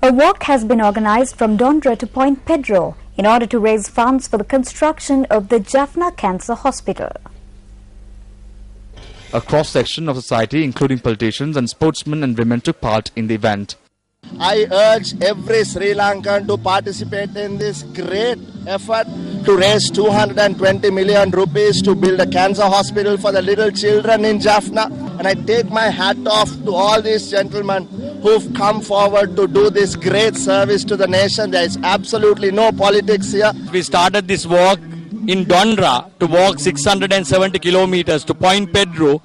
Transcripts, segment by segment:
A walk has been organized from Dondra to Point Pedro in order to raise funds for the construction of the Jaffna Cancer Hospital. A cross-section of society, including politicians and sportsmen and women, took part in the event. I urge every Sri Lankan to participate in this great effort to raise 220 million rupees to build a cancer hospital for the little children in Jaffna. And I take my hat off to all these gentlemen who've come forward to do this great service to the nation. There is absolutely no politics here. We started this walk in Dondra to walk 670 kilometers to Point Pedro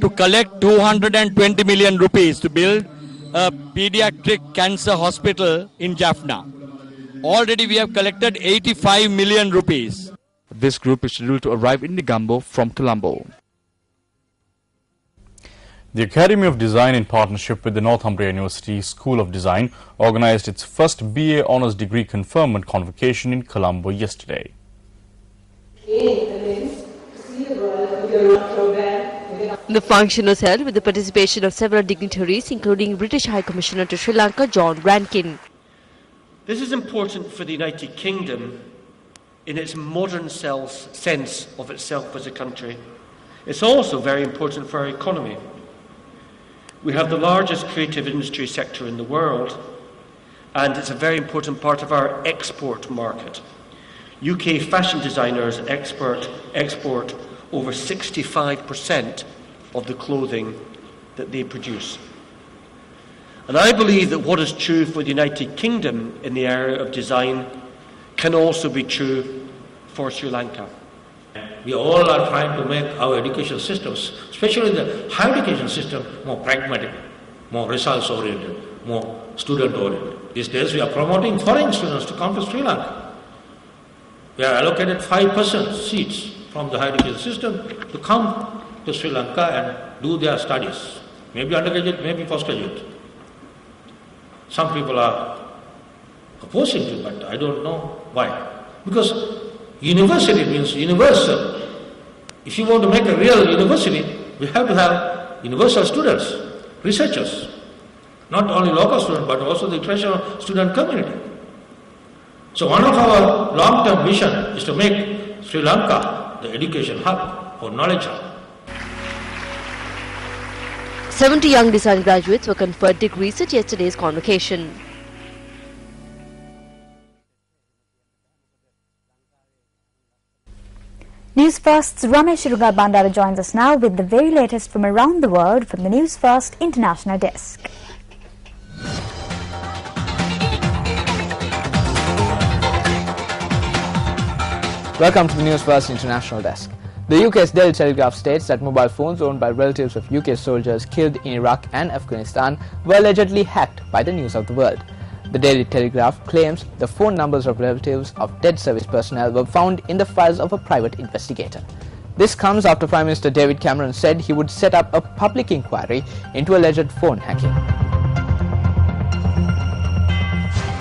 to collect 220 million rupees to build a pediatric cancer hospital in Jaffna. Already we have collected 85 million rupees. This group is scheduled to arrive in Negombo from Colombo. The Academy of Design, in partnership with the Northumbria University School of Design, organized its first BA Honours Degree Conferment Convocation in Colombo yesterday. The function was held with the participation of several dignitaries, including British High Commissioner to Sri Lanka, John Rankin. This is important for the United Kingdom in its modern sense of itself as a country. It's also very important for our economy. We have the largest creative industry sector in the world, and it's a very important part of our export market. UK fashion designers export over 65% of the clothing that they produce. And I believe that what is true for the United Kingdom in the area of design can also be true for Sri Lanka. We all are trying to make our education systems, especially the higher education system, more pragmatic, more results-oriented, more student-oriented. These days we are promoting foreign students to come to Sri Lanka. We are allocated 5% seats from the higher education system to come to Sri Lanka and do their studies. Maybe undergraduate, maybe postgraduate. Some people are opposing to it, but I don't know why. Because university means universal. If you want to make a real university, we have to have universal students, researchers. Not only local students, but also the international student community. So one of our long-term vision is to make Sri Lanka the education hub or knowledge hub. 70 young design graduates were conferred degrees at yesterday's convocation. News First's Ramesh Iruga Bandara joins us now with the very latest from around the world from the News First International Desk. Welcome to the News First International Desk. The UK's Daily Telegraph states that mobile phones owned by relatives of UK soldiers killed in Iraq and Afghanistan were allegedly hacked by the News of the World. The Daily Telegraph claims the phone numbers of relatives of dead service personnel were found in the files of a private investigator. This comes after Prime Minister David Cameron said he would set up a public inquiry into alleged phone hacking.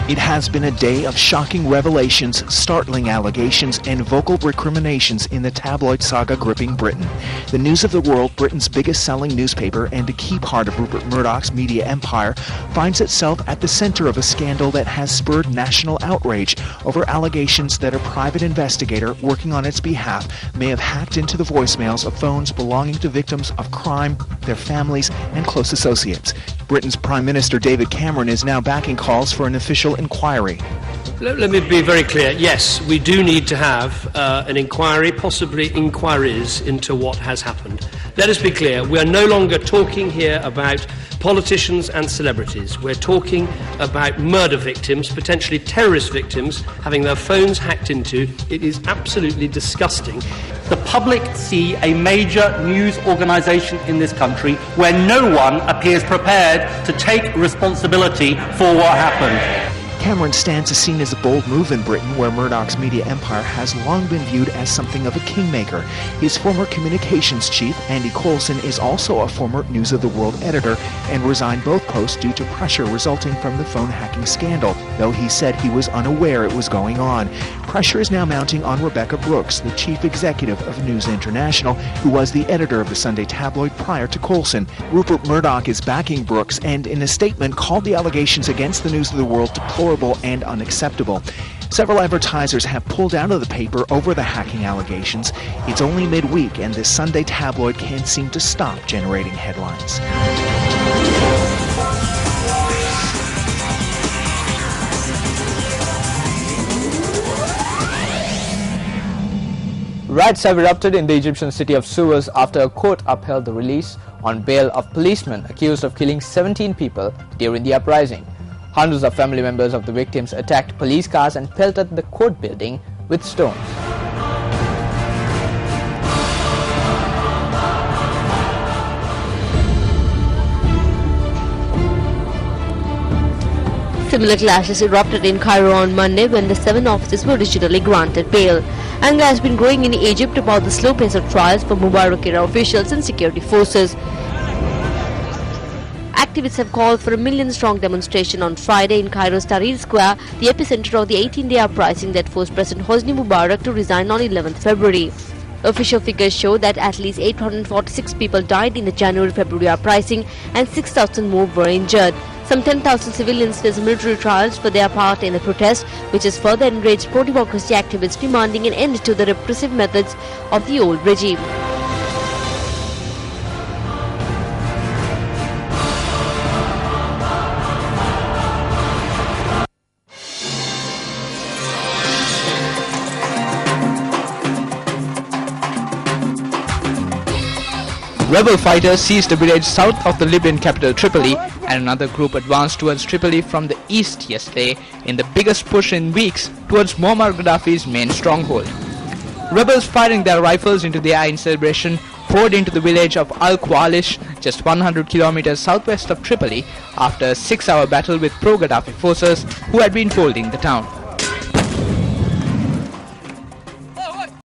It has been a day of shocking revelations, startling allegations, and vocal recriminations in the tabloid saga gripping Britain. The News of the World, Britain's biggest selling newspaper and a key part of Rupert Murdoch's media empire, finds itself at the center of a scandal that has spurred national outrage over allegations that a private investigator working on its behalf may have hacked into the voicemails of phones belonging to victims of crime, their families, and close associates. Britain's Prime Minister David Cameron is now backing calls for an official inquiry. Let me be very clear. Yes, we do need to have an inquiry, possibly inquiries into what has happened. Let us be clear. We are no longer talking here about politicians and celebrities. We're talking about murder victims, potentially terrorist victims, having their phones hacked into. It is absolutely disgusting. The public see a major news organisation in this country where no one appears prepared to take responsibility for what happened. Cameron's stance is seen as a bold move in Britain, where Murdoch's media empire has long been viewed as something of a kingmaker. His former communications chief, Andy Coulson, is also a former News of the World editor and resigned both posts due to pressure resulting from the phone hacking scandal, though he said he was unaware it was going on. Pressure is now mounting on Rebecca Brooks, the chief executive of News International, who was the editor of the Sunday tabloid prior to Coulson. Rupert Murdoch is backing Brooks and, in a statement, called the allegations against the News of the World deplorable and unacceptable. Several advertisers have pulled out of the paper over the hacking allegations. It's only midweek, and this Sunday tabloid can't seem to stop generating headlines. Riots have erupted in the Egyptian city of Suez after a court upheld the release on bail of policemen accused of killing 17 people during the uprising. Hundreds of family members of the victims attacked police cars and pelted the court building with stones. Similar clashes erupted in Cairo on Monday when the 7 officers were originally granted bail. Anger has been growing in Egypt about the slow pace of trials for Mubarak-era officials and security forces. Activists have called for a million-strong demonstration on Friday in Cairo's Tahrir Square, the epicenter of the 18-day uprising that forced President Hosni Mubarak to resign on 11th February. Official figures show that at least 846 people died in the January-February uprising and 6,000 more were injured. Some 10,000 civilians face military trials for their part in the protest, which has further enraged pro-democracy activists demanding an end to the repressive methods of the old regime. Rebel fighters seized a village south of the Libyan capital Tripoli, and another group advanced towards Tripoli from the east yesterday in the biggest push in weeks towards Muammar Gaddafi's main stronghold. Rebels firing their rifles into the air in celebration poured into the village of Al-Khwalish, just 100 kilometers southwest of Tripoli, after a 6-hour battle with pro-Gaddafi forces who had been holding the town.